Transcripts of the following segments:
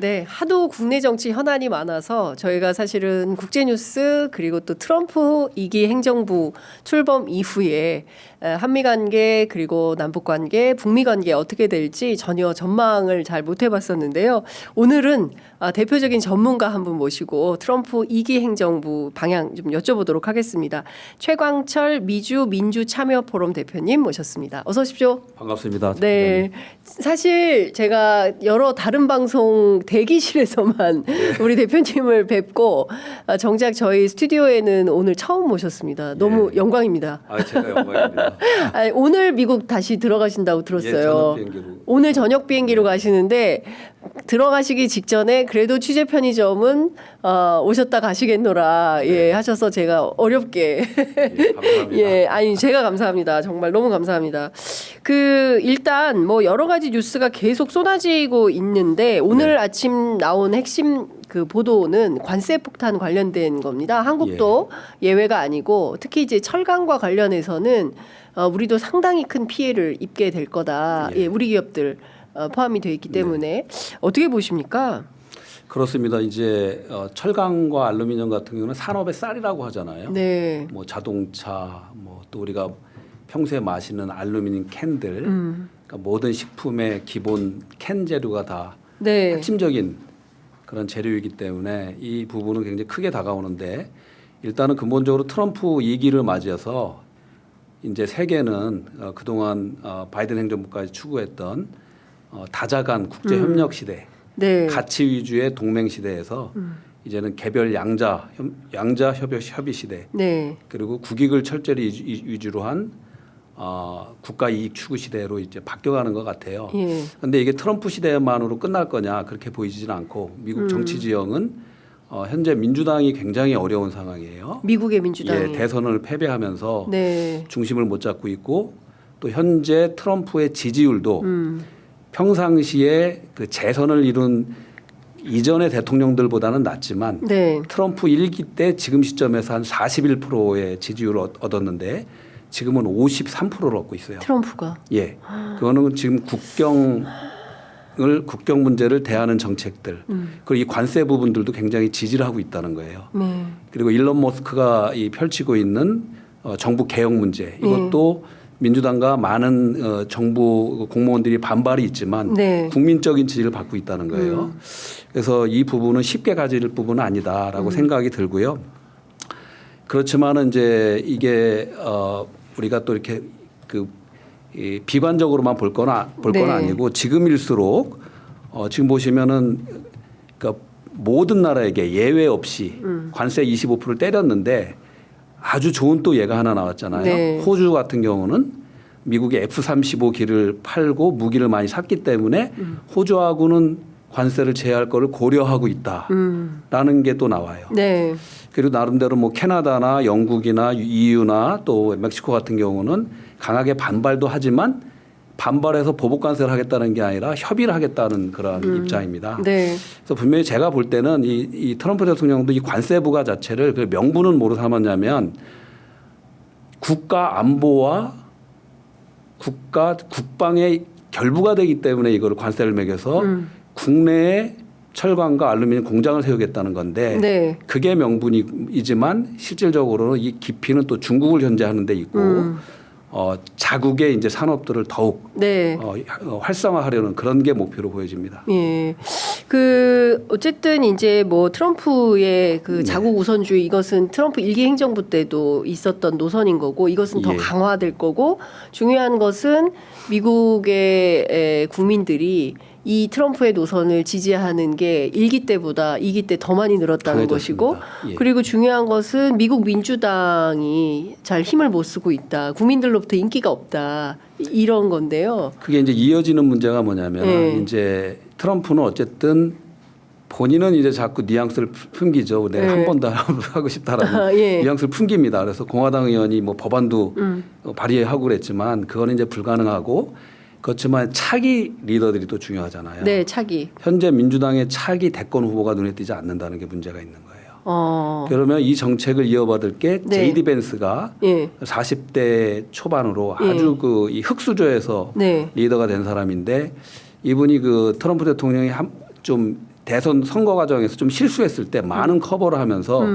네, 하도 국내 정치 현안이 많아서 저희가 사실은 국제뉴스 그리고 또 트럼프 2기 행정부 출범 이후에 한미 관계 그리고 남북 관계, 북미 관계 어떻게 될지 전혀 전망을 잘 못 해봤었는데요. 오늘은 대표적인 전문가 한 분 모시고 트럼프 2기 행정부 방향 좀 여쭤보도록 하겠습니다. 최광철 미주 민주참여 포럼 대표님 모셨습니다. 어서 오십시오. 반갑습니다. 네, 사실 제가 여러 다른 방송 대기실에서만 우리 대표님을 뵙고 정작 저희 스튜디오에는 오늘 처음 모셨습니다. 너무 영광입니다. 제가 영광입니다. 오늘 미국 다시 들어가신다고 들었어요. 저녁 비행기로. 오늘 저녁 비행기로 가시는데 들어가시기 직전에 그래도 취재 편의점은 오셨다 가시겠노라 하셔서 제가 어렵게 감사합니다. 아니 제가 감사합니다. 정말 너무 감사합니다. 일단 뭐 여러 가지 뉴스가 계속 쏟아지고 있는데 오늘 아침 나온 핵심 보도는 관세 폭탄 관련된 겁니다. 한국도 예외가 아니고 특히 이제 철강과 관련해서는 우리도 상당히 큰 피해를 입게 될 거다. 우리 기업들 포함이 되어 있기 때문에 어떻게 보십니까? 그렇습니다. 이제 철강과 알루미늄 같은 경우는 산업의 쌀이라고 하잖아요. 네. 뭐 자동차, 뭐 또 우리가 평소에 마시는 알루미늄 캔들, 그러니까 모든 식품의 기본 캔 재료가 다 핵심적인 그런 재료이기 때문에 이 부분은 굉장히 크게 다가오는데 일단은 근본적으로 트럼프 2기를 맞이해서 이제 세계는 그동안 바이든 행정부까지 추구했던 다자간 국제 협력 시대, 가치 위주의 동맹 시대에서 이제는 개별 양자 협의 시대, 그리고 국익을 철저히 위주로 한 국가 이익 추구 시대로 이제 바뀌어가는 것 같아요. 그런데 이게 트럼프 시대만으로 끝날 거냐 그렇게 보이지는 않고 미국 정치 지형은 현재 민주당이 굉장히 어려운 상황이에요. 미국의 민주당이 대선을 패배하면서 중심을 못 잡고 있고 또 현재 트럼프의 지지율도 평상시에 그 재선을 이룬 이전의 대통령들보다는 낮지만 트럼프 1기 때 지금 시점에서 한 41%의 지지율을 얻었는데 지금은 53%를 얻고 있어요. 트럼프가. 그거는 지금 국경 문제를 대하는 정책들 그리고 이 관세 부분들도 굉장히 지지를 하고 있다는 거예요. 그리고 일론 머스크가 펼치고 있는 정부 개혁 문제 이것도 민주당과 많은 정부 공무원들이 반발이 있지만 국민적인 지지를 받고 있다는 거예요. 그래서 이 부분은 쉽게 가질 부분은 아니다라고 생각이 들고요. 그렇지만은 이제 이게 우리가 또 이렇게 비관적으로만 볼 건 아니고 지금일수록 지금 보시면은 그러니까 모든 나라에게 예외 없이 관세 25%를 때렸는데 아주 좋은 또 예가 하나 나왔잖아요. 호주 같은 경우는 미국의 F-35기를 팔고 무기를 많이 샀기 때문에 호주하고는 관세를 제외할 거를 고려하고 있다라는 게 또 나와요. 그리고 나름대로 뭐 캐나다나 영국이나 EU나 또 멕시코 같은 경우는 강하게 반발도 하지만 반발해서 보복 관세를 하겠다는 게 아니라 협의를 하겠다는 그런 입장입니다. 그래서 분명히 제가 볼 때는 이 트럼프 대통령도 이 관세 부과 자체를 그 명분은 뭐로 삼았냐면 국가 안보와 국방의 결부가 되기 때문에 이거를 관세를 매겨서 국내에 철강과 알루미늄 공장을 세우겠다는 건데 그게 명분이지만 실질적으로는 이 깊이는 또 중국을 견제하는 데 있고 자국의 이제 산업들을 더욱 활성화하려는 그런 게 목표로 보여집니다. 어쨌든 이제 뭐 트럼프의 자국 우선주의 이것은 트럼프 1기 행정부 때도 있었던 노선인 거고 이것은 더 강화될 거고 중요한 것은 미국의 국민들이 이 트럼프의 노선을 지지하는 게 1기 때보다 2기 때 더 많이 늘었다는 것이고 그리고 중요한 것은 미국 민주당이 잘 힘을 못 쓰고 있다. 국민들로부터 인기가 없다. 이런 건데요. 그게 이제 이어지는 문제가 뭐냐면 이제 트럼프는 어쨌든 본인은 이제 자꾸 뉘앙스를 풍기죠. 내가 한 번 더 하고 싶다라는 뉘앙스를 풍깁니다. 그래서 공화당 의원이 뭐 법안도 발의하고 그랬지만 그거는 이제 불가능하고 그렇지만 차기 리더들이 또 중요하잖아요. 차기. 현재 민주당의 차기 대권 후보가 눈에 띄지 않는다는 게 문제가 있는 거예요. 그러면 이 정책을 이어받을 게 제이디 벤스가 40대 초반으로 아주 이 흑수저에서 리더가 된 사람인데 이분이 트럼프 대통령이 좀 대선 선거 과정에서 좀 실수했을 때 많은 커버를 하면서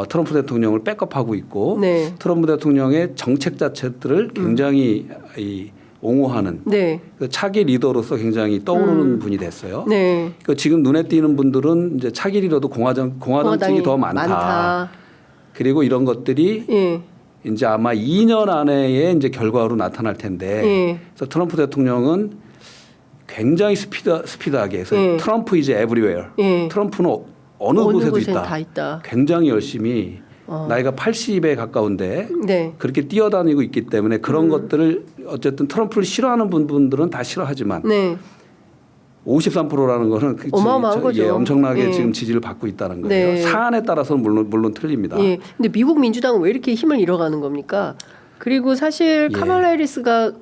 트럼프 대통령을 백업하고 있고 네. 트럼프 대통령의 정책 자체들을 굉장히 옹호하는 네. 그 차기 리더로서 굉장히 떠오르는 분이 됐어요. 네. 그 지금 눈에 띄는 분들은 이제 차기 리더도 공화당층이 더 많다. 그리고 이런 것들이 예. 이제 아마 2년 안에 이제 결과로 나타날 텐데 예. 그래서 트럼프 대통령은 굉장히 스피드하게 해서 예. 트럼프 이제 에브리웨어. 예. 트럼프는 어느 곳에도 곳엔 있다. 다 있다. 굉장히 열심히 나이가 80에 가까운데 네. 그렇게 뛰어다니고 있기 때문에 그런 것들을 어쨌든 트럼프를 싫어하는 분들은 다 싫어하지만 네. 53%라는 거는 어마어마한 거죠. 예, 엄청나게 예. 지금 지지를 받고 있다는 거예요. 네. 사안에 따라서는 물론 틀립니다. 예. 근데 미국 민주당은 왜 이렇게 힘을 잃어가는 겁니까? 그리고 사실 예. 카말라 해리스가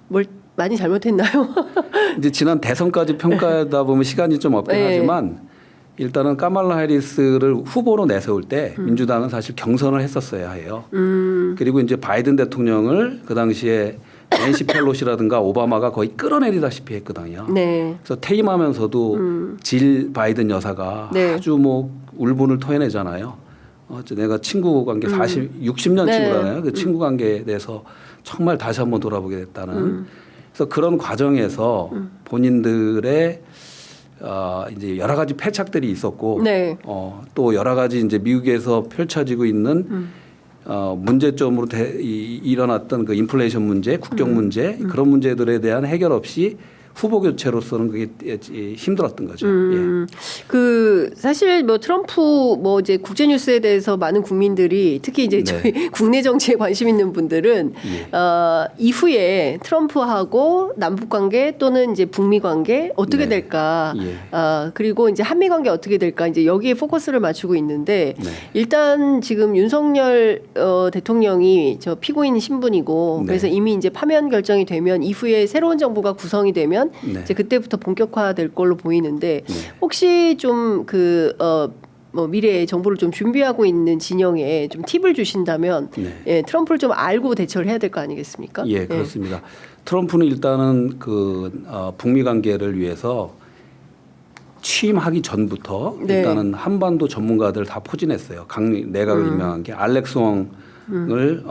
뭘 많이 잘못했나요? 이제 지난 대선까지 평가하다 보면 시간이 좀 없긴 네. 하지만 일단은 카말라 해리스를 후보로 내세울 때 민주당은 사실 경선을 했었어야 해요. 그리고 이제 바이든 대통령을 그 당시에 낸시 펠로시라든가 오바마가 거의 끌어내리다시피 했거든요. 네. 그래서 퇴임하면서도 질 바이든 여사가 네. 아주 뭐 울분을 토해내잖아요. 내가 친구 관계 60년 네. 친구잖아요. 그 친구 관계에 대해서 정말 다시 한번 돌아보게 됐다는. 그래서 그런 과정에서 본인들의 이제 여러 가지 패착들이 있었고 네. 또 여러 가지 이제 미국에서 펼쳐지고 있는 문제점으로 일어났던 그 인플레이션 문제, 국경 문제 그런 문제들에 대한 해결 없이 후보 교체로서는 그게 힘들었던 거죠. 예. 그 사실 뭐 트럼프 뭐 이제 국제 뉴스에 대해서 많은 국민들이 특히 이제 네. 저희 국내 정치에 관심 있는 분들은 이후에 트럼프하고 남북 관계 또는 이제 북미 관계 어떻게 네. 될까? 예. 그리고 이제 한미 관계 어떻게 될까? 이제 여기에 포커스를 맞추고 있는데 네. 일단 지금 윤석열 대통령이 저 피고인 신분이고 네. 그래서 이미 이제 파면 결정이 되면 이후에 새로운 정부가 구성이 되면 네. 이제 그때부터 본격화될 걸로 보이는데 네. 혹시 좀 그 뭐 미래에 정부를 좀 준비하고 있는 진영에 좀 팁을 주신다면 네. 예, 트럼프를 좀 알고 대처를 해야 될 거 아니겠습니까? 예, 그렇습니다. 트럼프는 일단은 그 북미 관계를 위해서 취임하기 전부터 네. 일단은 한반도 전문가들 다 포진했어요. 내각을 임명한 게 알렉스 왕을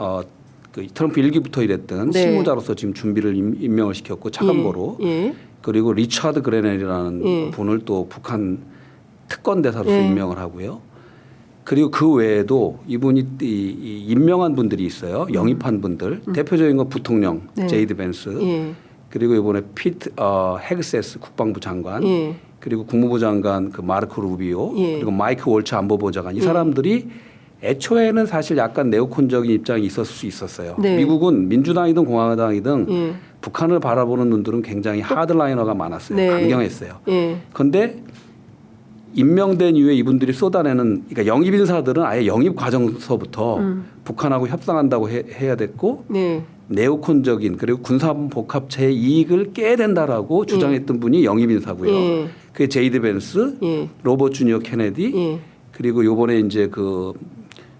그 트럼프 일기부터 일했던 네. 실무자로서 지금 준비를 임명을 시켰고 차관보로 예. 그리고 리차드 그레넬이라는 예. 분을 또 북한 특권 대사로서 예. 임명을 하고요. 그리고 그 외에도 이분이 이 임명한 분들이 있어요. 영입한 분들 대표적인 건 부통령 네. 제이드 벤스 예. 그리고 이번에 헤그세스 국방부 장관 예. 그리고 국무부 장관 그 마르코 루비오 예. 그리고 마이크 월츠 안보보좌관 이 사람들이 애초에는 사실 약간 네오콘적인 입장이 있었을 수 있었어요. 네. 미국은 민주당이든 공화당이든 예. 북한을 바라보는 눈들은 굉장히 하드라이너가 많았어요. 네. 강경했어요. 예. 그런데 임명된 이후에 이분들이 쏟아내는 그러니까 영입 인사들은 아예 영입 과정서부터 북한하고 협상한다고 해야 됐고 네. 네오콘적인 그리고 군사복합체의 이익을 깨야 된다라고 주장했던 분이 영입 인사고요. 예. 그게 제이드 벤스, 예. 로버트 주니어 케네디, 예. 그리고 요번에 이제 그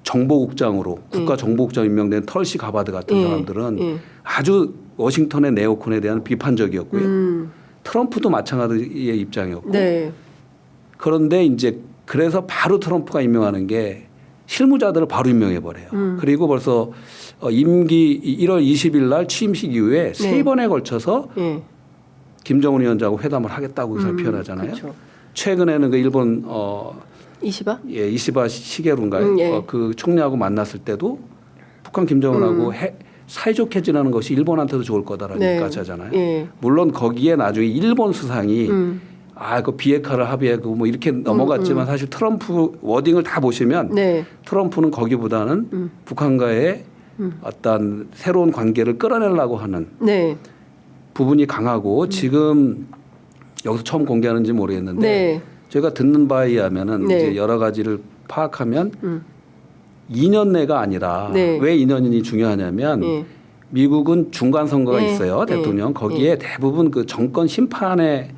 정보국장으로 국가정보국장 임명된 털시 가바드 같은 예. 사람들은 예. 아주 워싱턴의 네오콘에 대한 비판적이었고요. 트럼프도 마찬가지의 입장이었고. 네. 그런데 이제 그래서 바로 트럼프가 임명하는 게 실무자들을 바로 임명해 버려요. 그리고 벌써 임기 1월 20일 날 취임식 이후에 세 번에 걸쳐서 예. 김정은 위원장하고 회담을 하겠다고 의사를 표현하잖아요. 그렇죠. 최근에는 그 일본 이시바? 이시바 시게루인가요? 예. 그 총리하고 만났을 때도 북한 김정은하고 사이좋게 지내는 것이 일본한테도 좋을 거다라는 네. 얘기까지 하잖아요. 예. 물론 거기에 나중에 일본 수상이 그 비핵화를 합의하고 뭐 이렇게 넘어갔지만 사실 트럼프 워딩을 다 보시면 네. 트럼프는 거기보다는 북한과의 어떤 새로운 관계를 끌어내려고 하는 네. 부분이 강하고 지금 여기서 처음 공개하는지 모르겠는데 네. 제가 듣는 바에 의하면은 네. 이제 여러 가지를 파악하면 2년 내가 아니라 네. 왜 2년이 중요하냐면 예. 미국은 중간 선거가 예. 있어요. 대통령. 예. 거기에 대부분 그 정권 심판에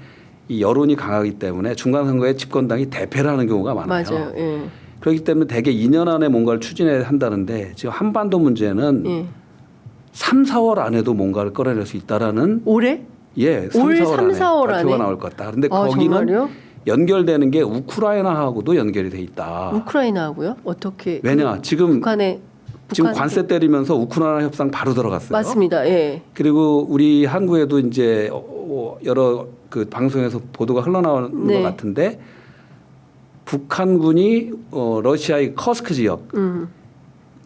이 여론이 강하기 때문에 중간 선거에 집권당이 대패를 하는 경우가 많아요. 맞아요. 예. 그렇기 때문에 대개 2년 안에 뭔가를 추진해야 한다는데 지금 한반도 문제는 예. 3, 4월 안에도 뭔가를 끌어낼 수 있다라는 올해? 예, 3, 올 4월 3, 안에 4월 발표가 안에? 나올 것 같다. 그런데 아, 거기는 정말요? 연결되는 게 우크라이나하고도 연결이 돼 있다. 우크라이나하고요? 어떻게? 왜냐 지금 지금 북한 관세 때리면서 우크라이나 협상 바로 들어갔어요. 맞습니다. 예. 그리고 우리 한국에도 이제 여러 그 방송에서 보도가 흘러나오는 네. 것 같은데 북한군이 러시아의 커스크 지역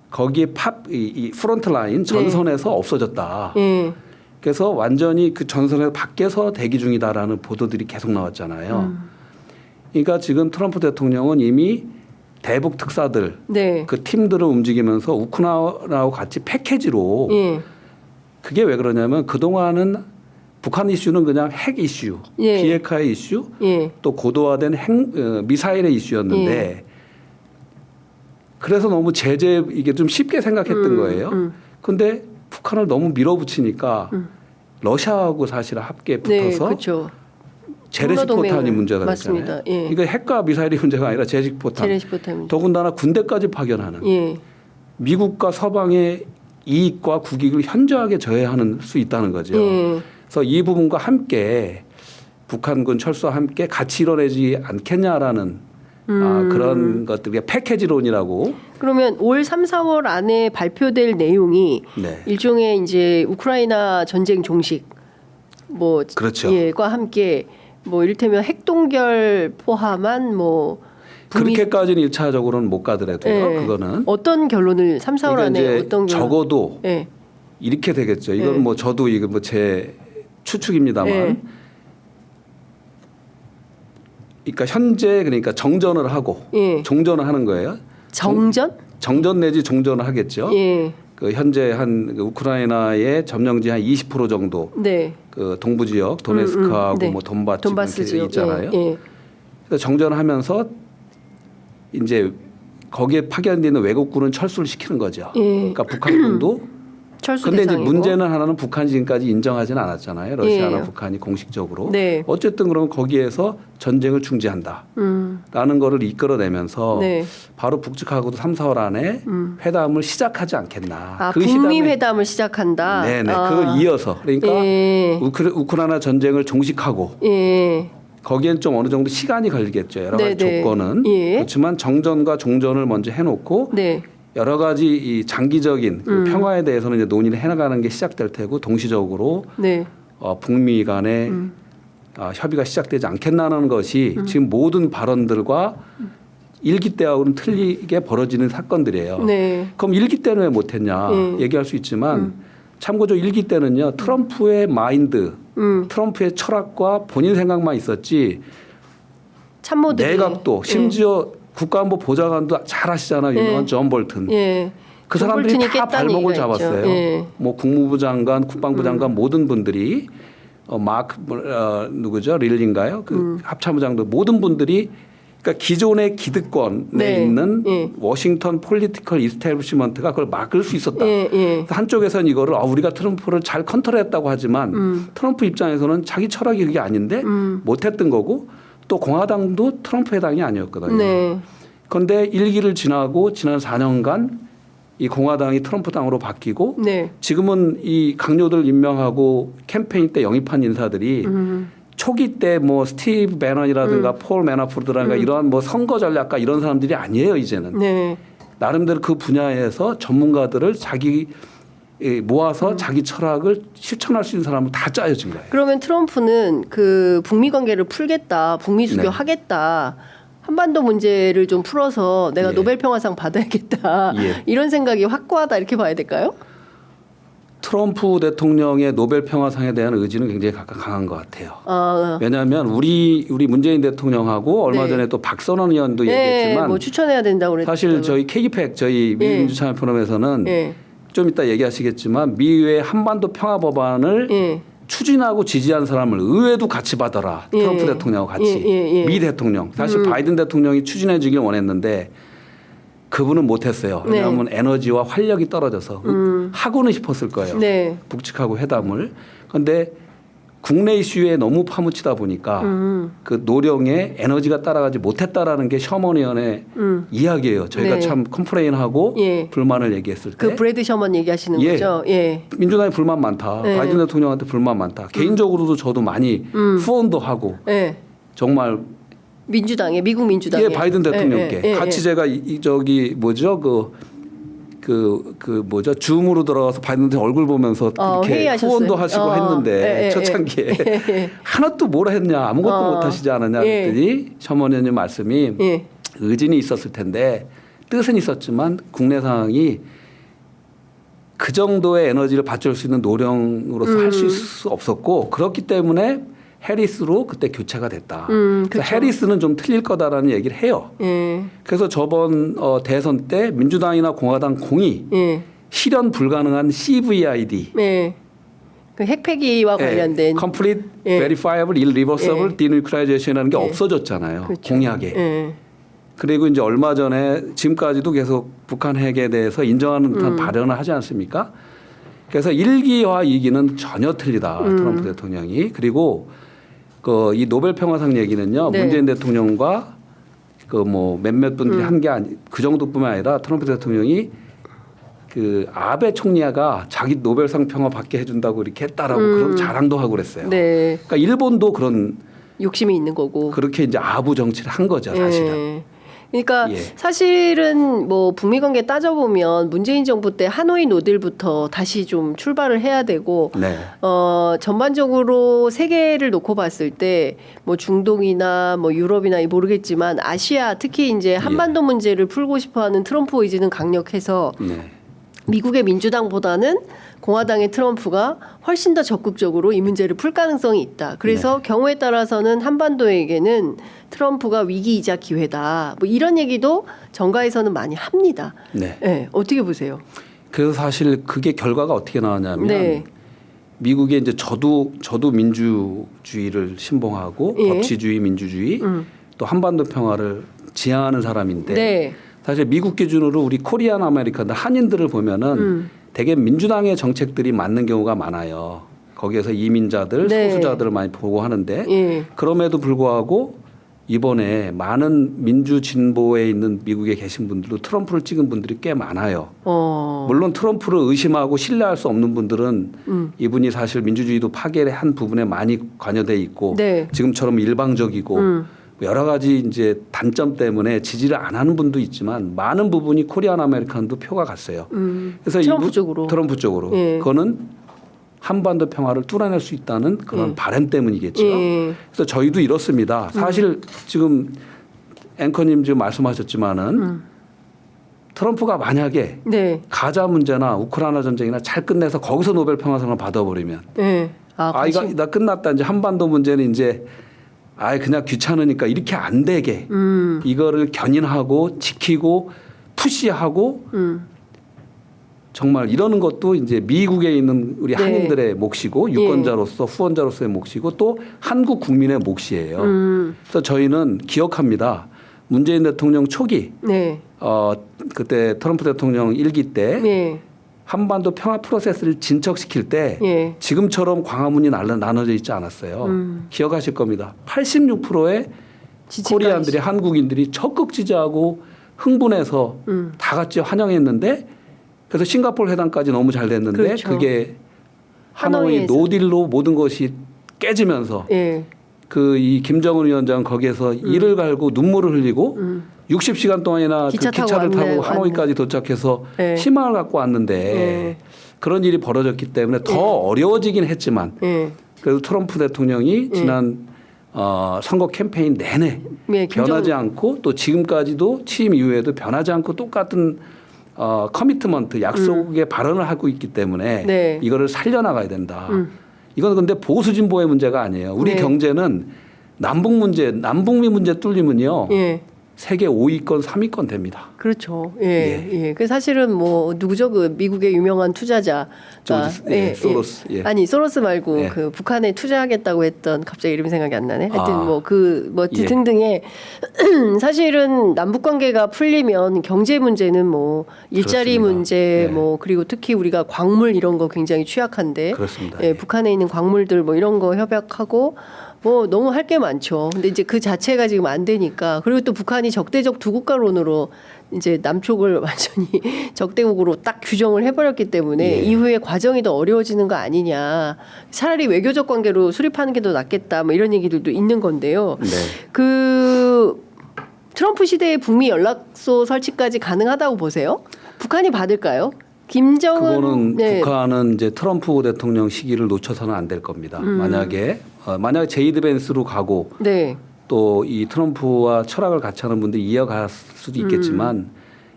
거기에 이 프론트 라인 전선에서 없어졌다. 예. 그래서 완전히 그 전선에서 밖에서 대기 중이다라는 보도들이 계속 나왔잖아요. 그러니까 지금 트럼프 대통령은 이미 대북 특사들 네. 그 팀들을 움직이면서 우크라이나하고 같이 패키지로 예. 그게 왜 그러냐면 그동안은 북한 이슈는 그냥 핵 이슈, 예. 비핵화의 이슈, 예. 또 고도화된 미사일의 이슈였는데 그래서 너무 제재 이게 좀 쉽게 생각했던 거예요. 그런데 북한을 너무 밀어붙이니까 러시아하고 사실 함께 네, 붙어서 그렇죠. 재래식포탄이 문제가 맞습니다. 됐잖아요. 예. 이거 핵과 미사일이 문제가 아니라 재래식포탄. 재래식포탄. 더군다나 군대까지 파견하는 예. 미국과 서방의 이익과 국익을 현저하게 저해하는 수 있다는 거죠. 예. 그래서 이 부분과 함께 북한군 철수와 함께 같이 이뤄내지 않겠냐라는 그런 것들, 패키지론이라고. 그러면 올 3, 4월 안에 발표될 내용이 네. 일종의 이제 우크라이나 전쟁 종식 뭐 그렇죠. 예과 함께 뭐 이를테면 핵동결 포함한 뭐 그렇게까지는 1차적으로는 못 가더라도요. 예. 그거는 어떤 결론을 3, 4월 그러니까 안에 이제 어떤 결론? 적어도 예. 이렇게 되겠죠. 이건 예. 뭐 저도 이거 뭐 제 추측입니다만. 예. 그러니까 현재 그러니까 정전을 하고 예. 종전을 하는 거예요. 정전? 정전 내지 종전을 하겠죠. 예. 그 현재 한 우크라이나의 점령지 한 20% 정도 네. 그 동부 지역 도네스크하고 네. 뭐 돈바스 돈바스 이렇게 지역 있잖아요. 예. 예. 그래서 정전하면서 이제 거기에 파견되는 외국군은 철수를 시키는 거죠. 예. 그러니까 북한군도 철수 근데 이제 대상이고. 문제는 하나는 북한이 지금까지 인정하지는 않았잖아요. 러시아나 예. 북한이 공식적으로. 네. 어쨌든 그러면 거기에서 전쟁을 중지한다라는 거를 이끌어내면서 네. 바로 북측하고도 3, 4월 안에 회담을 시작하지 않겠나. 아, 그 북미 시점에- 회담을 시작한다. 네네. 아. 그걸 이어서 그러니까 예. 우크라이나 전쟁을 종식하고 예. 거기엔 좀 어느 정도 시간이 걸리겠죠. 여러 가지 네네. 조건은. 예. 그렇지만 정전과 종전을 먼저 해놓고 네. 여러 가지 이 장기적인 그 평화에 대해서는 이제 논의를 해나가는 게 시작될 테고 동시적으로 네. 북미 간의 협의가 시작되지 않겠나는 것이 지금 모든 발언들과 일기 때하고는 틀리게 벌어지는 사건들이에요. 네. 그럼 일기 때는 왜 못했냐 얘기할 수 있지만 참고로 일기 때는요 트럼프의 마인드, 트럼프의 철학과 본인 생각만 있었지 참모들이 내각도 심지어 국가안보 보좌관도 잘 아시잖아요. 유명한 존 볼튼. 예. 그 존 사람들이 볼튼이 다 깼다는 발목을 얘기가 있죠. 잡았어요. 예. 뭐 국무부 장관, 국방부 장관 모든 분들이 마크 누구죠? 릴린가요? 그 합참의장도 모든 분들이 그러니까 기존의 기득권에 네. 있는 예. 워싱턴 폴리티컬 이스태블리시먼트가 그걸 막을 수 있었다. 예. 예. 그래서 한쪽에서는 이거를 우리가 트럼프를 잘 컨트롤했다고 하지만 트럼프 입장에서는 자기 철학이 그게 아닌데 못했던 거고 또 공화당도 트럼프의 당이 아니었거든요. 네. 그런데 일기를 지나고 지난 4년간 이 공화당이 트럼프 당으로 바뀌고 네. 지금은 이 강요들 임명하고 캠페인 때 영입한 인사들이 초기 때 뭐 스티브 배넌이라든가 폴 매나포르트라든가 이러한 뭐 선거 전략가 이런 사람들이 아니에요 이제는. 네. 나름대로 그 분야에서 전문가들을 자기 모아서 자기 철학을 실천할 수 있는 사람을 다 짜여진 거예요. 그러면 트럼프는 그 북미 관계를 풀겠다, 북미 수교 네. 하겠다. 한반도 문제를 좀 풀어서 내가 예. 노벨 평화상 받아야겠다. 예. 이런 생각이 확고하다 이렇게 봐야 될까요? 트럼프 대통령의 노벨 평화상에 대한 의지는 굉장히 강한 것 같아요. 아, 왜냐하면 우리 문재인 대통령하고 얼마 네. 전에 또 박선원 의원도 네, 얘기했지만 뭐 추천해야 된다고 그랬죠. 사실 저희 KGPAC 저희 미민주참여 포럼에서는 예. 좀 이따 얘기하시겠지만 미의회 한반도 평화 법안을 예. 추진하고 지지한 사람을 의회도 같이 받아라. 예. 트럼프 대통령하고 같이. 예. 미 대통령. 사실 바이든 대통령이 추진해 주길 원했는데 그분은 못했어요. 네. 왜냐하면 에너지와 활력이 떨어져서 하고는 싶었을 거예요. 네. 북측하고 회담을. 그런데 국내 이슈에 너무 파묻히다 보니까 그 노령의 에너지가 따라가지 못했다라는 게 셔먼의원의 이야기예요. 저희가 네. 참 컴플레인하고 예. 불만을 얘기했을 때 그 브래드 셔먼 얘기하시는 예. 거죠? 예. 민주당에 불만 많다. 네. 바이든 대통령한테 불만 많다. 개인적으로도 저도 많이 후원도 하고 예. 정말 민주당에 미국 민주당에 예, 바이든 대통령께 예, 예, 같이 제가 저기 뭐죠 뭐죠 줌으로 들어가서 바이든 대통령 얼굴 보면서 이렇게 회의하셨어요? 후원도 하시고 했는데 예, 초창기에 예. 하나도 뭐라 했냐 아무것도 못 하시지 않았냐 예. 그랬더니 셔먼 의원님 말씀이 예. 의진이 있었을 텐데 뜻은 있었지만 국내 상황이 그 정도의 에너지를 받쳐줄 수 있는 노령으로서 할 수 없었고 그렇기 때문에 해리스로 그때 교체가 됐다. 그래서 그렇죠. 해리스는 좀 틀릴 거다라는 얘기를 해요. 예. 그래서 저번 대선 때 민주당이나 공화당 공이 예. 실현 불가능한 CVID, 예. 그 핵폐기와 관련된 Complete 예. Verifiable Irreversible Denuclearization이라는 게 없어졌잖아요. 그렇죠. 공약에. 예. 그리고 이제 얼마 전에 지금까지도 계속 북한 핵에 대해서 인정하는 듯한 발언을 하지 않습니까? 그래서 1기와 2기는 전혀 틀리다. 트럼프 대통령이. 그리고 그 이 노벨 평화상 얘기는요. 네. 문재인 대통령과 그 뭐 몇몇 분들이 한 게 아니 그 정도뿐만 아니라 트럼프 대통령이 그 아베 총리가 자기 노벨상 평화 받게 해준다고 이렇게 했다라고 그런 자랑도 하고 그랬어요. 네. 그러니까 일본도 그런 욕심이 있는 거고. 그렇게 이제 아부 정치를 한 거죠, 사실은. 예. 그러니까 예. 사실은 뭐 북미 관계 따져보면 문재인 정부 때 하노이 노딜부터 다시 좀 출발을 해야 되고 네. 전반적으로 세계를 놓고 봤을 때 뭐 중동이나 뭐 유럽이나 모르겠지만 아시아 특히 이제 한반도 문제를 풀고 싶어하는 트럼프 의지는 강력해서 네. 미국의 민주당보다는 공화당의 트럼프가 훨씬 더 적극적으로 이 문제를 풀 가능성이 있다. 그래서 경우에 따라서는 한반도에게는 트럼프가 위기이자 기회다. 뭐 이런 얘기도 정가에서는 많이 합니다. 네. 네, 어떻게 보세요? 그래서 사실 그게 결과가 어떻게 나왔냐면 네. 미국의 이제 저도 민주주의를 신봉하고 예. 법치주의, 민주주의 또 한반도 평화를 지향하는 사람인데 네. 사실 미국 기준으로 우리 코리안 아메리칸들 한인들을 보면은 되게 민주당의 정책들이 맞는 경우가 많아요. 거기에서 이민자들, 네. 소수자들을 많이 보고 하는데 예. 그럼에도 불구하고 이번에 많은 민주 진보에 있는 미국에 계신 분들도 트럼프를 찍은 분들이 꽤 많아요. 물론 트럼프를 의심하고 신뢰할 수 없는 분들은 이분이 사실 민주주의도 파괴를 한 부분에 많이 관여돼 있고 네. 지금처럼 일방적이고 여러 가지 이제 단점 때문에 지지를 안 하는 분도 있지만 많은 부분이 코리안 아메리칸도 표가 갔어요. 그래서 트럼프 쪽으로. 트럼프 쪽으로. 예. 그거는 한반도 평화를 뚫어낼 수 있다는 그런 바람 때문이겠죠. 예. 그래서 저희도 이렇습니다. 사실 지금 앵커님 지금 말씀하셨지만은 트럼프가 만약에 네. 가자 문제나 우크라이나 전쟁이나 잘 끝내서 거기서 노벨 평화상을 받아버리면 네. 이거 나 끝났다 이제 한반도 문제는 이제 그냥 귀찮으니까 이렇게 안 되게 이거를 견인하고 지키고 푸시하고 정말 이러는 것도 이제 미국에 있는 우리 네. 한인들의 몫이고 유권자로서 후원자로서의 몫이고 또 한국 국민의 몫이에요. 그래서 저희는 기억합니다. 문재인 대통령 초기 네. 그때 트럼프 대통령 1기 때 네. 한반도 평화 프로세스를 진척시킬 때 예. 지금처럼 광화문이 나눠져 있지 않았어요. 기억하실 겁니다. 86%의 코리안들이 한국인들이 적극 지지하고 흥분해서 다 같이 환영했는데 그래서 싱가포르 회담까지 너무 잘 됐는데 그렇죠. 그게 하노이 하노이에서. 노딜로 모든 것이 깨지면서 예. 그 이 김정은 위원장 거기에서 이를 갈고 눈물을 흘리고 60시간 동안이나 기차 그 기차를 타고 타고 왔네. 하노이까지 도착해서 네. 희망을 갖고 왔는데 네. 그런 일이 벌어졌기 때문에 더 어려워지긴 했지만 예. 그래도 트럼프 대통령이 지난 선거 캠페인 내내 예, 변하지 않고 또 지금까지도 취임 이후에도 변하지 않고 똑같은 커미트먼트 약속의 발언을 하고 있기 때문에 네. 이거를 살려나가야 된다. 이건 근데 보수 진보의 문제가 아니에요. 우리 네. 경제는 남북미 문제 뚫리면요. 예. 세계 5위권, 3위권 됩니다. 그렇죠. 예, 예. 그 사실은 뭐 누구죠? 그 미국의 유명한 투자자, 소로스. 예. 아니 소로스 말고 예. 그 북한에 투자하겠다고 했던 갑자기 이름이 생각이 안 나네. 하여튼 예. 등등의 사실은 남북 관계가 풀리면 경제 문제는 뭐 일자리 그렇습니다. 문제, 예. 뭐 그리고 특히 우리가 광물 이런 거 굉장히 취약한데, 그렇습니다. 예, 북한에 있는 광물들 뭐 이런 거 협약하고. 뭐 너무 할 게 많죠. 근데 이제 그 자체가 지금 안 되니까, 그리고 또 북한이 적대적 두 국가론으로 이제 남쪽을 완전히 적대국으로 딱 규정을 해버렸기 때문에 예. 이후에 과정이 더 어려워지는 거 아니냐. 차라리 외교적 관계로 수립하는 게 더 낫겠다. 뭐 이런 얘기들도 있는 건데요. 네. 그 트럼프 시대의 북미 연락소 설치까지 가능하다고 보세요? 북한이 받을까요? 김정은 그거는 북한은 이제 트럼프 대통령 시기를 놓쳐서는 안 될 겁니다. 만약에 제이드 벤스로 가고 네. 또 이 트럼프와 철학을 같이 하는 분들이 이어갈 수도 있겠지만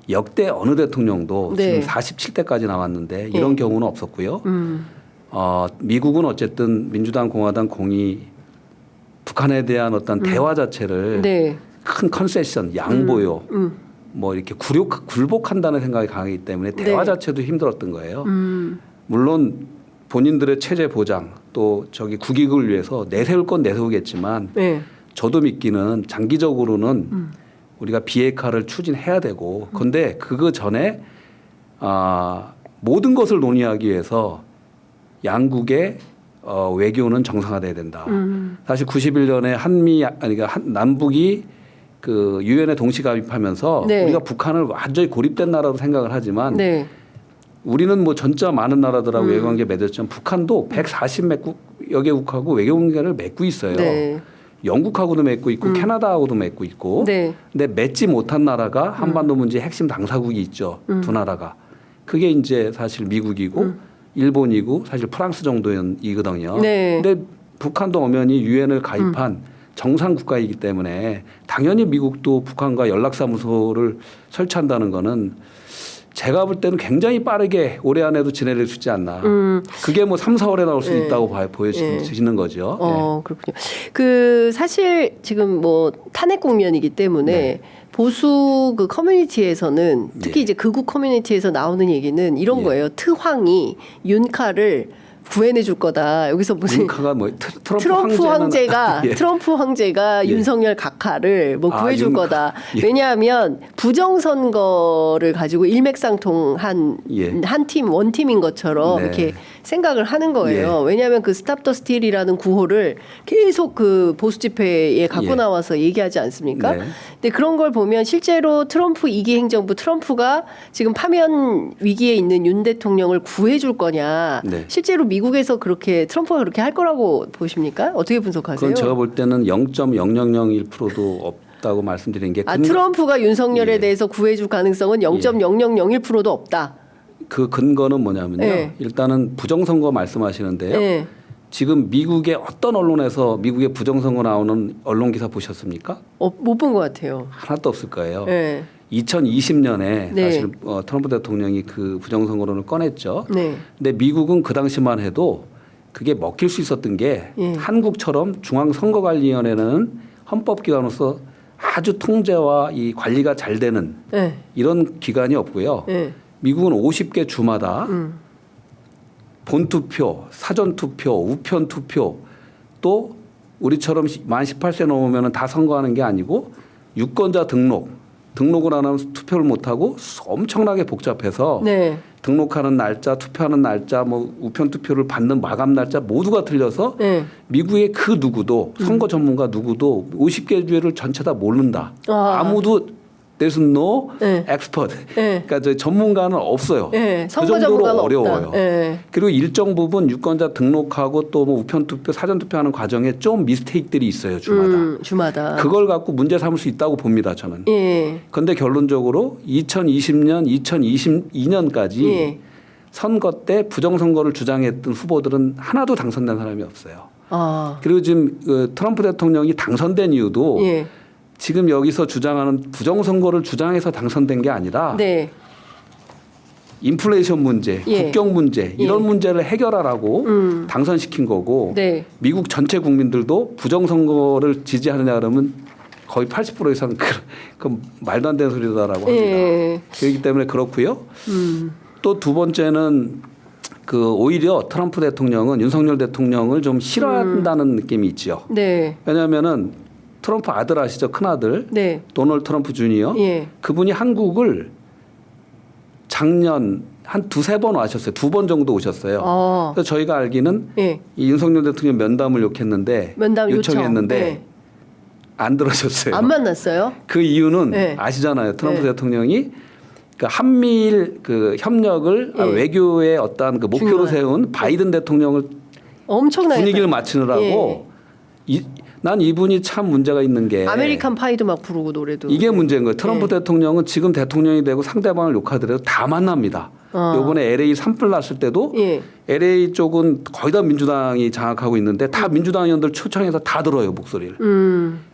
역대 어느 대통령도 네. 지금 47대까지 나왔는데 이런 네. 경우는 없었고요. 미국은 어쨌든 민주당, 공화당, 공이 북한에 대한 어떤 대화 자체를 네. 큰 컨세션, 양보요. 뭐 이렇게 굴복한다는 생각이 강하기 때문에 대화 네. 자체도 힘들었던 거예요. 물론 본인들의 체제 보장 또 저기 국익을 위해서 내세울 건 내세우겠지만 네. 저도 믿기는 장기적으로는 우리가 비핵화를 추진해야 되고 그런데 그거 전에 모든 것을 논의하기 위해서 양국의 외교는 정상화돼야 된다. 사실 91년에 남북이 그 유엔에 동시 가입하면서 네. 우리가 북한을 완전히 고립된 나라로 생각을 하지만 네. 우리는 뭐 전자 많은 나라들하고 외교관계 맺었지만 북한도 140여 개국하고 외교관계를 맺고 있어요. 네. 영국하고도 맺고 있고 캐나다하고도 맺고 있고 네. 근데 맺지 못한 나라가 한반도 문제 핵심 당사국이 있죠. 두 나라가. 그게 이제 사실 미국이고 일본이고 사실 프랑스 정도이거든요. 네. 근데 북한도 엄연히 유엔을 가입한 정상 국가이기 때문에 당연히 미국도 북한과 연락사무소를 설치한다는 거는 제가 볼 때는 굉장히 빠르게 올해 안에도 진행될 수 있지 않나. 그게 뭐 3, 4월에 나올 수 있다고 보여지는 거죠. 그렇군요. 그 사실 지금 뭐 탄핵 국면이기 때문에 보수 그 커뮤니티에서는 특히 이제 극우 커뮤니티에서 나오는 얘기는 이런 거예요. 트황이 윤카를 구해내 줄 거다. 여기서 무슨 윤카가 뭐 트럼프 황제가 트럼프 황제가 윤석열 각하를 뭐 구해줄 거다. 왜냐하면 부정선거를 가지고 일맥상통한 한 팀 원팀인 것처럼 이렇게 생각을 하는 거예요. 왜냐하면 그 스탑 더 스틸이라는 구호를 계속 그 보수 집회에 갖고 나와서 얘기하지 않습니까? 근데 그런 걸 보면 실제로 트럼프 2기 행정부 트럼프가 지금 파면 위기에 있는 윤 대통령을 구해줄 거냐? 실제로 미국에서 그렇게 트럼프가 그렇게 할 거라고 보십니까? 어떻게 분석하세요? 그건 제가 볼 때는 0.0001%도 없다고 말씀드린 게 트럼프가 윤석열에 대해서 구해줄 가능성은 0.0001%도 없다. 그 근거는 뭐냐면요. 일단은 부정선거 말씀하시는데요. 지금 미국의 어떤 언론에서 미국의 부정선거 나오는 언론 기사 보셨습니까? 못 본 것 같아요. 하나도 없을 거예요. 2020년에 사실 트럼프 대통령이 그 부정선거론을 꺼냈죠. 근데 미국은 그 당시만 해도 그게 먹힐 수 있었던 게 한국처럼 중앙선거관리위원회는 헌법기관으로서 아주 통제와 이 관리가 잘 되는 이런 기관이 없고요. 미국은 50개 주마다 본투표, 사전투표, 우편투표 또 우리처럼 만 18세 넘으면 다 선거하는 게 아니고 유권자 등록을 안 하면 투표를 못하고 엄청나게 복잡해서 등록하는 날짜, 투표하는 날짜, 뭐 우편 투표를 받는 마감 날짜 모두가 틀려서 미국의 그 누구도 선거 전문가 누구도 50개 주를 전체 다 모른다. 아무도 there's no expert. 그러니까 저 전문가는 없어요. 그 정도로 어려워요. 그리고 일정 부분 유권자 등록하고 또 뭐 우편 투표, 사전 투표하는 과정에 좀 미스테이크들이 있어요. 주마다. 그걸 갖고 문제 삼을 수 있다고 봅니다. 저는. 그런데 결론적으로 2020년, 2022년까지 선거 때 부정선거를 주장했던 후보들은 하나도 당선된 사람이 없어요. 그리고 지금 그 트럼프 대통령이 당선된 이유도 지금 여기서 주장하는 부정선거를 주장해서 당선된 게 아니라 인플레이션 문제, 국경 문제 이런 문제를 해결하라고 당선시킨 거고 미국 전체 국민들도 부정선거를 지지하느냐 그러면 거의 80% 이상 그 말도 안 되는 소리다라고 합니다. 예. 그렇기 때문에 그렇고요. 또 두 번째는 그 오히려 트럼프 대통령은 윤석열 대통령을 좀 싫어한다는 느낌이 있죠. 네. 왜냐하면은 트럼프 아들 아시죠? 큰 아들 네. 도널드 트럼프 주니어. 예. 그분이 한국을 작년 한 두세 번 와셨어요. 2번 정도 오셨어요. 그래서 저희가 알기는 예. 이 윤석열 대통령 면담을 요청했는데 예. 안 들어줬어요. 안 만났어요? 그 이유는 네. 아시잖아요. 트럼프 네. 대통령이 그 한미일 그 협력을 예. 외교의 어떤 그 목표로 중요한. 세운 바이든 대통령을 엄청나게 분위기를 맞추느라고 난 이분이 참 문제가 있는 게 아메리칸 파이도 막 부르고 노래도 이게 문제인 거예요. 트럼프 예. 대통령은 지금 대통령이 되고 상대방을 욕하더라도 다 만납니다. 요번에 LA 산불 났을 때도 예. LA 쪽은 거의 다 민주당이 장악하고 있는데 다 민주당 의원들 초청해서 다 들어요 목소리를.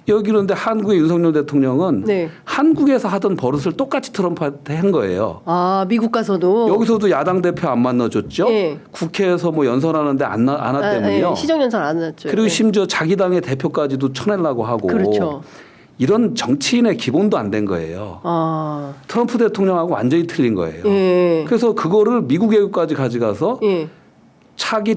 여기 그런데 한국의 윤석열 대통령은 네. 한국에서 하던 버릇을 똑같이 트럼프한테 한 거예요. 아 미국 가서도 여기서도 야당 대표 안 만나줬죠. 예. 국회에서 뭐 연설하는데 안 왔다면요. 시정연설 안 했죠. 그리고 예. 심지어 자기 당의 대표까지도 쳐내려고 하고 그렇죠. 이런 정치인의 기본도 안 된 거예요. 아. 트럼프 대통령하고 완전히 틀린 거예요. 예. 그래서 그거를 미국 외교까지 가져가서 예. 차기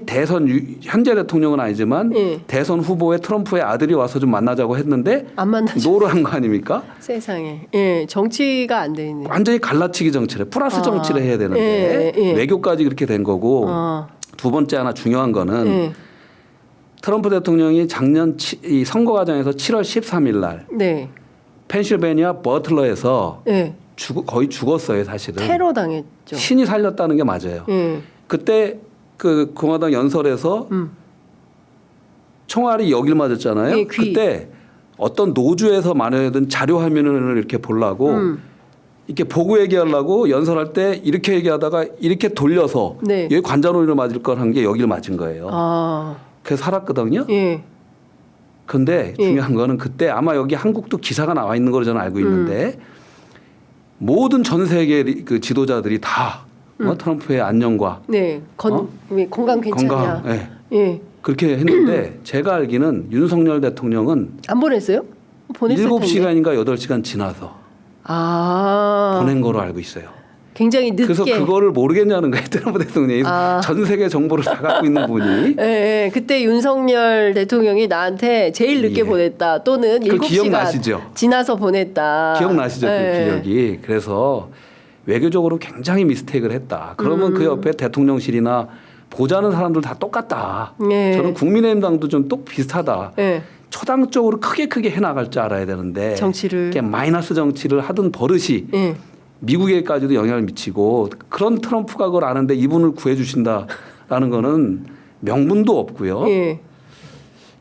현재 대통령은 아니지만 예. 대선 후보의 트럼프의 아들이 와서 좀 만나자고 했는데 안 만나죠. 노를 한 거 아닙니까? 세상에. 예. 정치가 안 돼 있네. 완전히 갈라치기 정치를 플러스 정치를 해야 되는데 예. 외교까지 그렇게 된 거고 두 번째 하나 중요한 거는 예. 트럼프 대통령이 작년 이 선거 과정에서 7월 13일 날 네. 펜실베니아 버틀러에서 예. 거의 죽었어요 사실은. 테러 당했죠. 신이 살렸다는 게 맞아요. 예. 그때 그 공화당 연설에서 총알이 여길 맞았잖아요. 예, 귀. 그때 어떤 노주에서 마련해둔 자료 화면을 이렇게 보려고 이렇게 보고 얘기하려고 연설할 때 이렇게 얘기하다가 이렇게 돌려서 네. 여기 관자놀이를 맞을 걸 한 게 여길 맞은 거예요. 아. 그래서 살았거든요. 예. 근데 예. 중요한 거는 그때 아마 여기 한국도 기사가 나와 있는 걸로 저는 알고 있는데 모든 전 세계 그 지도자들이 다 트럼프의 안녕과 네. 건강 괜찮냐? 건강, 예. 예. 그렇게 했는데 제가 알기는 윤석열 대통령은 안 보냈어요? 보냈을 텐데. 7시간인가 8시간 지나서 아. 보낸 거로 알고 있어요. 굉장히 늦게. 그래서 그거를 모르겠냐는 거예요. 트럼프 대통령이 전 세계 정보를 다 갖고 있는 분이. 예, 예. 그때 윤석열 대통령이 나한테 제일 늦게 예. 보냈다. 또는 그 7시간 기억나시죠? 지나서 보냈다. 기억나시죠? 예. 그 기억이. 그래서 외교적으로 굉장히 미스테이크를 했다. 그러면 그 옆에 대통령실이나 보자는 사람들 다 똑같다. 예. 저는 국민의힘당도 좀 똑 비슷하다. 예. 초당적으로 크게 해나갈 줄 알아야 되는데 정치를. 이렇게 마이너스 정치를 하던 버릇이 예. 미국에까지도 영향을 미치고 그런 트럼프가 그걸 아는데 이분을 구해 주신다라는 거는 명분도 없고요. 예.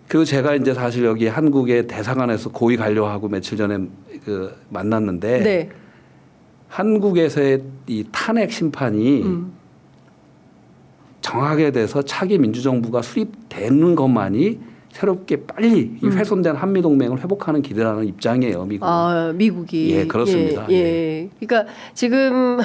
그리고 제가 이제 사실 여기 한국의 대사관에서 고위 관료하고 며칠 전에 그 만났는데 네. 한국에서의 이 탄핵 심판이 정하게 돼서 차기 민주정부가 수립되는 것만이 새롭게 빨리 이 훼손된 한미동맹을 회복하는 길이라는 입장이에요, 미국. 아, 미국이. 예, 그렇습니다. 예. 예. 그러니까 지금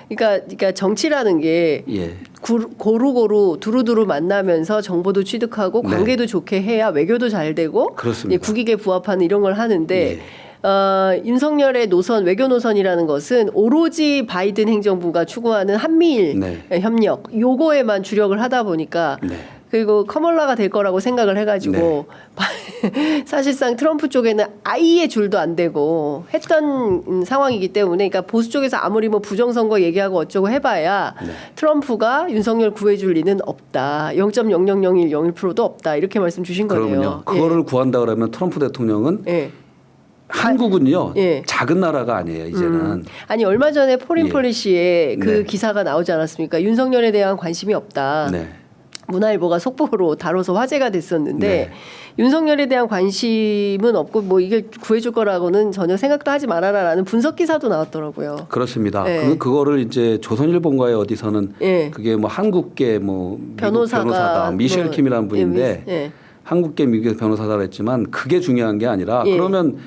그러니까 정치라는 게 예. 고루고루 두루두루 만나면서 정보도 취득하고 네. 관계도 좋게 해야 외교도 잘 되고 그렇습니다. 예, 국익에 부합하는 이런 걸 하는데 예. 윤석열의 노선 외교 노선이라는 것은 오로지 바이든 행정부가 추구하는 한미일 네. 협력 요거에만 주력을 하다 보니까 네. 그리고 커멀라가 될 거라고 생각을 해가지고 사실상 트럼프 쪽에는 아예 줄도 안 대고 했던 상황이기 때문에 그러니까 보수 쪽에서 아무리 뭐 부정선거 얘기하고 어쩌고 해봐야 트럼프가 윤석열 구해줄 리는 없다. 0.0000101%도 없다. 이렇게 말씀 주신 거네요. 그러면요. 그거를 구한다 그러면 트럼프 대통령은 예. 한국은요. 예. 작은 나라가 아니에요. 이제는. 아니 얼마 전에 포린 예. 폴리시에 그 네. 기사가 나오지 않았습니까? 윤석열에 대한 관심이 없다. 네. 문화일보가 속보로 다뤄서 화제가 됐었는데 네. 윤석열에 대한 관심은 없고 뭐 이게 구해줄 거라고는 전혀 생각도 하지 말아라라는 분석 기사도 나왔더라고요. 그렇습니다. 예. 그거를 이제 조선일보인가에 어디서는 예. 그게 뭐 한국계 뭐 미국 변호사가 변호사다 미셸 뭐, 킴이라는 분인데 예. 한국계 미국 변호사다 했지만 그게 중요한 게 아니라 예. 그러면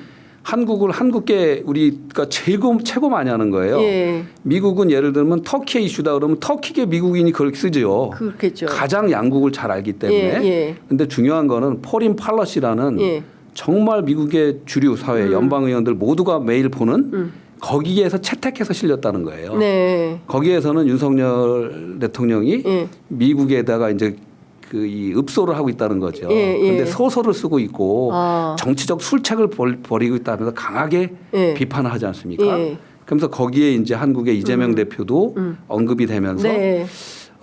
한국을 한국계 우리가 최고 많이 하는 거예요. 예. 미국은 예를 들면 터키의 이슈다 그러면 터키계 미국인이 그걸 쓰죠. 그렇겠죠. 가장 양국을 잘 알기 때문에. 예, 예. 근데 중요한 거는 포린 팔러시라는 예. 정말 미국의 주류 사회 연방 의원들 모두가 매일 보는 거기에서 채택해서 실렸다는 거예요. 네. 거기에서는 윤석열 대통령이 미국에다가 이제 그 이 읍소를 하고 있다는 거죠. 그런데 소설을 쓰고 있고 정치적 술책을 벌이고 있다면서 강하게 비판을 하지 않습니까? 그러면서 거기에 이제 한국의 이재명 대표도 언급이 되면서 네.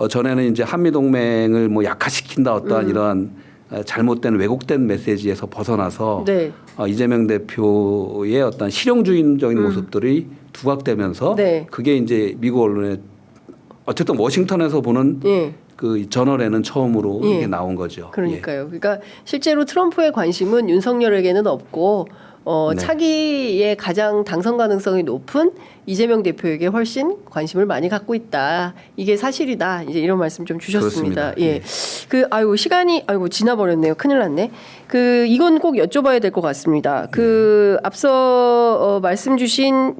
전에는 이제 한미 동맹을 뭐 약화시킨다 어떠한 이러한 잘못된 왜곡된 메시지에서 벗어나서 네. 이재명 대표의 어떤 실용주의적인 모습들이 두각되면서 네. 그게 이제 미국 언론에 어쨌든 워싱턴에서 보는 그 저널에는 처음으로 이게 나온 거죠. 그러니까요. 그러니까 실제로 트럼프의 관심은 윤석열에게는 없고 네. 차기의 가장 당선 가능성이 높은 이재명 대표에게 훨씬 관심을 많이 갖고 있다. 이게 사실이다. 이제 이런 말씀 좀 주셨습니다. 그렇습니다. 예. 그 시간이 지나버렸네요. 큰일 났네. 그 이건 꼭 여쭤봐야 될 것 같습니다. 그 앞서 말씀 주신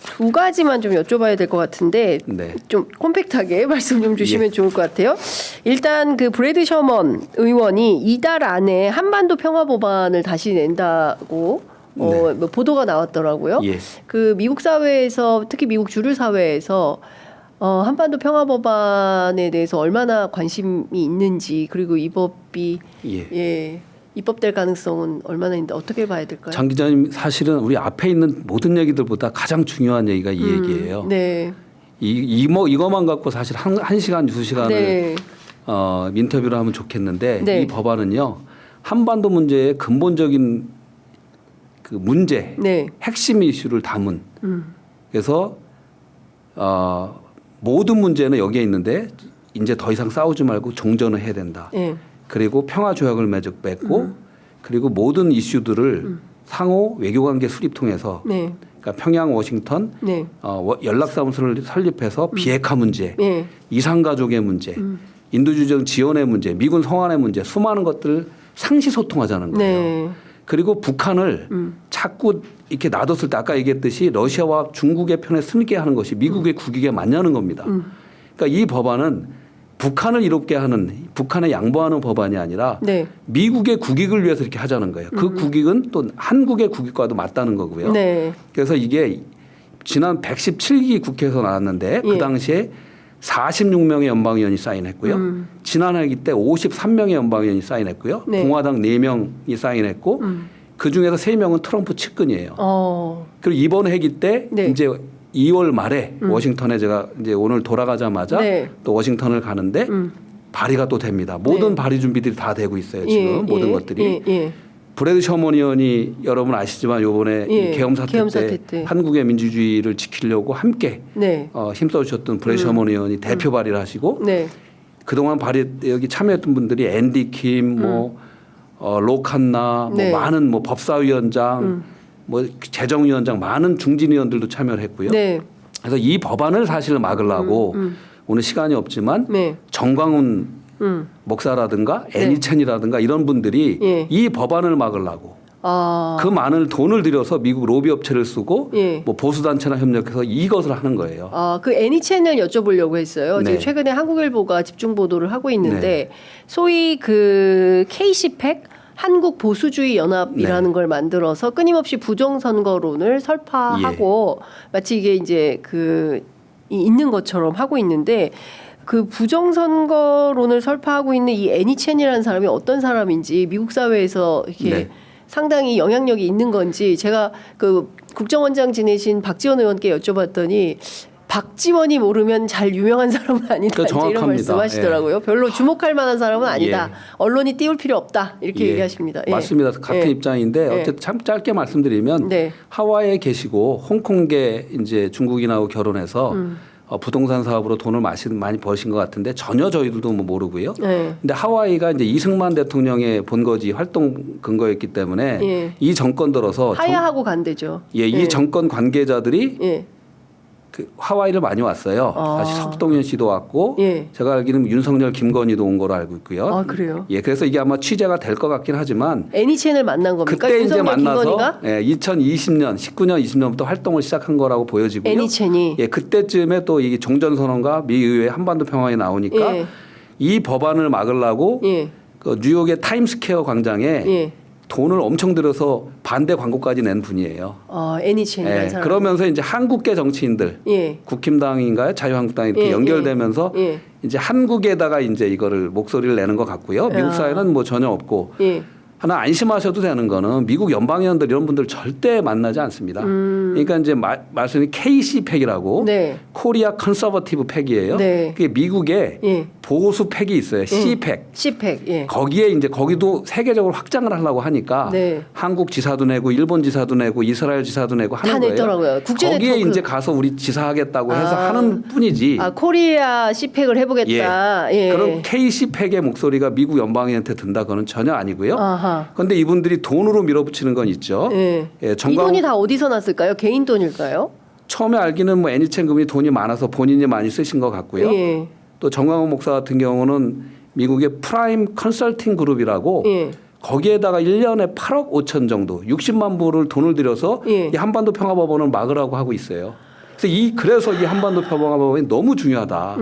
두 가지만 좀 여쭤봐야 될 것 같은데 네. 좀 콤팩트하게 말씀 좀 주시면 좋을 것 같아요. 일단 그 브래드 셔먼 의원이 이달 안에 한반도 평화 법안을 다시 낸다고 뭐 보도가 나왔더라고요. 예. 그 미국 사회에서 특히 미국 주류 사회에서 한반도 평화 법안에 대해서 얼마나 관심이 있는지 그리고 이 법이 입법될 가능성은 얼마나 있는데 어떻게 봐야 될까요? 장 기자님 사실은 우리 앞에 있는 모든 얘기들보다 가장 중요한 얘기가 이 얘기예요. 네. 이거만 갖고 사실 한 시간, 두 시간을 네. 인터뷰를 하면 좋겠는데 네. 이 법안은요 한반도 문제의 근본적인 그 문제, 핵심 이슈를 담은. 그래서 모든 문제는 여기에 있는데 이제 더 이상 싸우지 말고 종전을 해야 된다. 그리고 평화 조약을 맺고 그리고 모든 이슈들을 상호 외교관계 수립 통해서 그러니까 평양 워싱턴 연락사무소를 설립해서 비핵화 문제, 이산가족의 문제, 인도주의적 지원의 문제, 미군 성안의 문제 수많은 것들을 상시 소통하자는 거예요. 그리고 북한을 자꾸 이렇게 놔뒀을 때 아까 얘기했듯이 러시아와 중국의 편에 서게 하는 것이 미국의 국익에 맞냐는 겁니다. 그러니까 이 법안은 북한을 이롭게 하는 북한에 양보하는 법안이 아니라 미국의 국익을 위해서 이렇게 하자는 거예요. 그 국익은 또 한국의 국익과도 맞다는 거고요. 그래서 이게 지난 117기 국회에서 나왔는데 그 당시에 46명의 연방의원이 사인했고요. 지난 회기 때 53명의 연방의원이 사인했고요. 공화당 4명이 사인했고 그중에서 3명은 트럼프 측근이에요. 그리고 이번 회기 때 이제 2월 말에 워싱턴에 제가 이제 오늘 돌아가자마자 또 워싱턴을 가는데 발의가 또 됩니다. 모든 발의 준비들이 다 되고 있어요. 지금 모든 것들이. 브래드 셔먼 의원이 여러분 아시지만 이번에 계엄 사태 때 한국의 민주주의를 지키려고 함께 힘써주셨던 브래드 셔먼 의원이 대표 발의를 하시고 그동안 발의 여기 참여했던 분들이 앤디 킴, 로 칸나, 많은 법사위원장, 재정위원장 많은 중진 의원들도 참여를 했고요. 그래서 이 법안을 사실 막으려고 오늘 시간이 없지만 정광훈 목사라든가 애니첸이라든가 이런 분들이 이 법안을 막으려고 그 많은 돈을 들여서 미국 로비 업체를 쓰고 뭐 보수 단체나 협력해서 이것을 하는 거예요. 그 애니첸을 여쭤보려고 했어요. 지금 최근에 한국일보가 집중 보도를 하고 있는데 소위 그 KCPEC 한국 보수주의 연합이라는 걸 만들어서 끊임없이 부정선거론을 설파하고 마치 이게 이제 있는 것처럼 하고 있는데 그 부정선거론을 설파하고 있는 이 애니첸이라는 사람이 어떤 사람인지 미국 사회에서 이렇게 상당히 영향력이 있는 건지 제가 그 국정원장 지내신 박지원 의원께 여쭤봤더니 박지원이 모르면 잘 유명한 사람은 아니다. 이제 이런 말씀하시더라고요. 별로 주목할 만한 사람은 아니다. 언론이 띄울 필요 없다. 이렇게 얘기하십니다. 맞습니다. 같은 입장인데 어쨌든 참 짧게 말씀드리면 하와이에 계시고 홍콩계 이제 중국인하고 결혼해서 부동산 사업으로 돈을 많이 버신 것 같은데 전혀 저희들도 모르고요. 근데 하와이가 이제 이승만 대통령의 본거지 활동 근거였기 때문에 이 정권 들어서 하야하고 간대죠. 이 정권 관계자들이 그 하와이를 많이 왔어요. 사실 석동현 씨도 왔고 제가 알기로는 윤석열, 김건희도 온 걸로 알고 있고요. 그래요? 그래서 이게 아마 취재가 될 것 같긴 하지만 애니첸을 만난 겁니까? 그때 이제 만나서 김건희가? 2020년, 19년, 20년부터 활동을 시작한 거라고 보여지고요. 애니첸이 그때쯤에 또 이 종전선언과 미 의회 한반도 평화에 나오니까 이 법안을 막으려고 그 뉴욕의 타임스퀘어 광장에 돈을 엄청 들여서 반대 광고까지 낸 분이에요. NHN이라는 사람. 그러면서 이제 한국계 정치인들, 예. 국힘당인가요, 자유한국당이 이렇게 예, 연결되면서 예. 이제 한국에다가 이제 이거를 목소리를 내는 것 같고요. 미국 사회는 뭐 전혀 없고. 예. 하나 안심하셔도 되는 거는 미국 연방의원들 이런 분들 절대 만나지 않습니다. 그러니까 이제 말씀이 KC팩이라고 네. 코리아 컨서버티브 팩이에요. 네. 그게 미국에 예. 보수 팩이 있어요. C팩. C팩. 예. 거기에 이제 거기도 세계적으로 확장을 하려고 하니까 네. 한국 지사도 내고 일본 지사도 내고 이스라엘 지사도 내고 하는 다 거예요. 냈더라고요. 국제 거기에 네트워크. 이제 가서 우리 지사하겠다고 해서 하는 뿐이지. 코리아 C팩을 해보겠다. 예. 그럼 KC팩의 목소리가 미국 연방의한테 든다 그거는 전혀 아니고요. 아하. 그런데 이분들이 돈으로 밀어붙이는 건 있죠. 예. 예, 이 돈이 다 어디서 났을까요? 개인 돈일까요? 처음에 알기는 뭐 NHN 금이 돈이 많아서 본인이 많이 쓰신 것 같고요. 예. 또 정광훈 목사 같은 경우는 미국의 프라임 컨설팅 그룹이라고 예. 거기에다가 1년에 8억 5천 정도 60만 불을 돈을 들여서 예. 이 한반도 평화법원을 막으라고 하고 있어요. 그래서 이 한반도 평화법원이 너무 중요하다.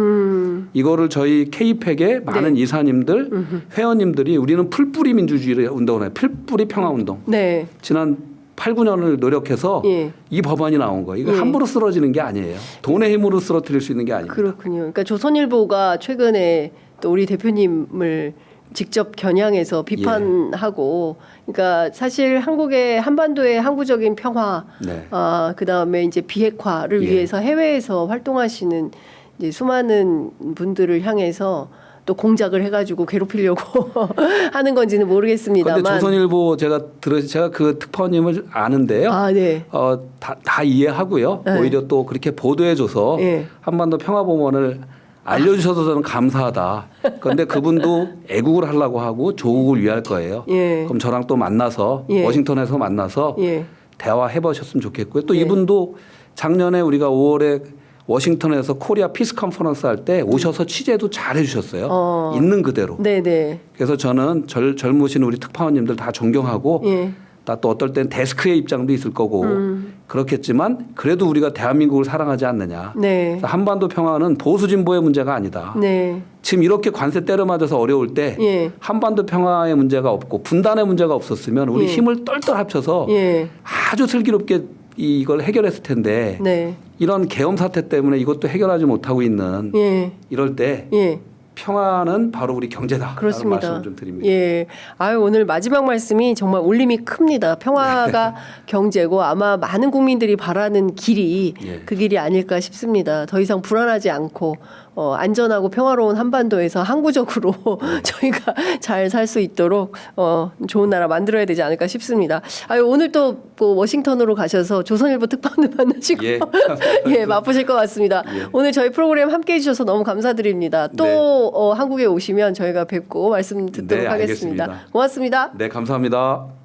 이거를 저희 K팩의 많은 네. 이사님들, 회원님들이 우리는 풀뿌리 민주주의를 운동을 해요. 풀뿌리 평화운동. 네. 지난 8, 9년을 노력해서 예. 이 법안이 나온 거예요. 이거 예. 함부로 쓰러지는 게 아니에요. 돈의 힘으로 쓰러뜨릴 수 있는 게 아닙니다. 그렇군요. 그러니까 조선일보가 최근에 또 우리 대표님을 직접 겨냥해서 비판하고, 그러니까 사실 한국의 한반도의 항구적인 평화, 네. 그 다음에 이제 비핵화를 예. 위해서 해외에서 활동하시는 이제 수많은 분들을 향해서 또 공작을 해가지고 괴롭히려고 하는 건지는 모르겠습니다만. 그런데 조선일보 제가 그 특파원님을 아는데요. 아, 네. 다 이해하고요. 네. 오히려 또 그렇게 보도해줘서 예. 한반도 평화법원을 알려주셔서 저는 감사하다. 그런데 그분도 애국을 하려고 하고 조국을 위할 거예요. 예. 그럼 저랑 또 만나서 예. 워싱턴에서 만나서 예. 대화해 보셨으면 좋겠고요. 또 예. 이분도 작년에 우리가 5월에 워싱턴에서 코리아 피스 컨퍼런스 할 때 오셔서 취재도 잘 해주셨어요. 있는 그대로. 네네. 그래서 저는 젊으신 우리 특파원님들 다 존경하고 예. 또 어떨 땐 데스크의 입장도 있을 거고 그렇겠지만 그래도 우리가 대한민국을 사랑하지 않느냐. 네. 그래서 한반도 평화는 보수 진보의 문제가 아니다. 네. 지금 지금 이렇게 관세 때려 맞아서 어려울 때 예. 한반도 평화의 문제가 없고 분단의 문제가 없었으면 우리 예. 힘을 똘똘 합쳐서 예. 아주 슬기롭게 이걸 해결했을 텐데 네. 이런 계엄 사태 때문에 이것도 해결하지 못하고 있는 예. 이럴 때 예. 평화는 바로 우리 경제다. 그렇습니다. 말씀을 좀 드립니다. 예. 오늘 마지막 말씀이 정말 울림이 큽니다. 평화가 경제고 아마 많은 국민들이 바라는 길이 예. 그 길이 아닐까 싶습니다. 더 이상 불안하지 않고 안전하고 평화로운 한반도에서 항구적으로 저희가 잘 살 수 있도록 좋은 나라 만들어야 되지 않을까 싶습니다. 오늘 또 뭐 워싱턴으로 가셔서 조선일보 특파원을 만나시고 예. 예, 바쁘실 것 같습니다. 예. 오늘 저희 프로그램 함께해 주셔서 너무 감사드립니다. 또 네. 한국에 오시면 저희가 뵙고 말씀 듣도록 네, 하겠습니다. 알겠습니다. 고맙습니다. 네, 감사합니다.